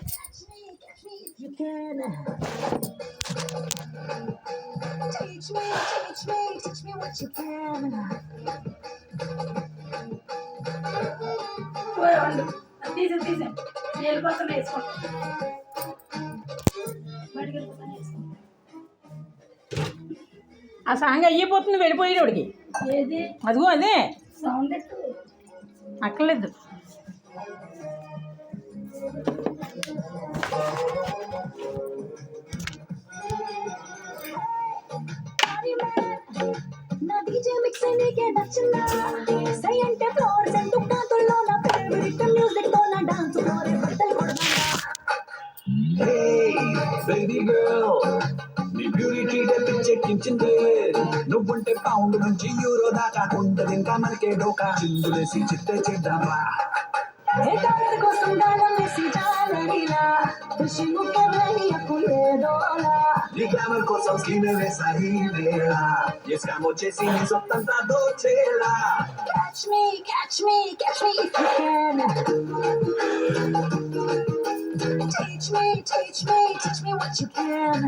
catch me if you can. Teach me, teach me what you can. తీసే వెళ్ళిపోతున్నా వేసుకోండి బయటకు వెళ్ళిపోతాను వేసుకోండి ఆ సాంగ్ అయిపోతుంది వెళ్ళిపోయేవాడికి ఏది అదిగో అదే సౌండ్ అక్కర్లేదు నా డీజే మిక్స్ నీకే నచ్చిందా సై అంటే ఫ్లోర్ సెంటు కాతుల్లో నా ఫేవరెట్ మ్యూజిక్ తో నా డాన్స్ ఫ్లోర్ బట్టలు కొడదామా హే బేబీ గర్ల్ నీ బ్యూటీ ట్రీట్ చెక్కించింది నువ్వుంటే పౌండ్ నుంచి యూరో దాకా ఉంటది ఇంకా మనకే డోకా చిందులేసి చిత్తే చేద్దామా కోసం గాలం వేసి జాలరిలా ఖుషి ముఖ్యమని అప్పులేదోలా నీ గ్లామర్ కోసం స్కీమ్ వేసాయి వేళ ఏ స్కామ్ వచ్చేసి నీ సొత్తంతా దోచేలా catch me if you can. Teach me what you can.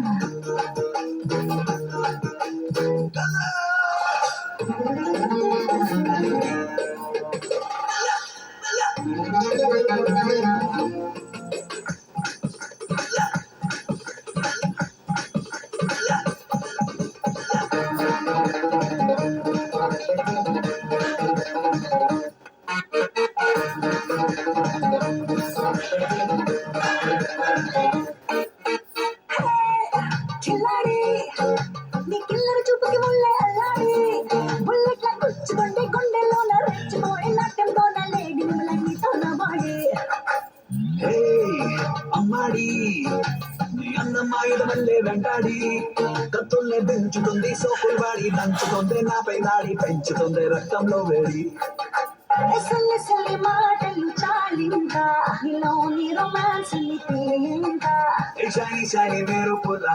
కిల్లాడి నీ కిల్లరి చూపుకి ముళ్ళే అల్లాడి బుల్లెట్ల గుచ్చుకుంటే గుండెలోన రెచ్చిపోయి నాట్యంతో నా లేడి మిమ్మల్నితో నా బాడి అమ్మాడి నీ అందమ్మాయుధ వల్లే వెంటాడి కత్తుల్నే పెంచుతుంది సోకులు వాడి దంచుతుంది నాపై దాడి పెంచుతుంది రక్తంలో వేడి సల్లి మాటలు చాలింకా నీలోని రొమాన్స్ తేలింకా షైని షైని మీరు పుల్ల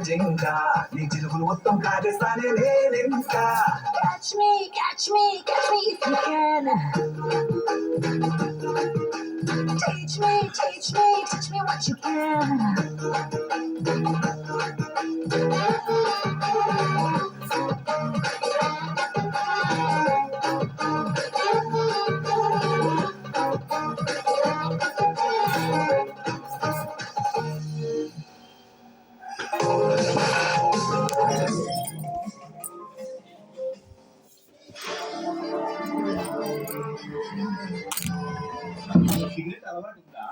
జింకా నీ చిలుకులు మొత్తం కాటేస్తానే నేనింకా catch me if you can. Teach me what you can. Cigarette అలవాటు ఉందా?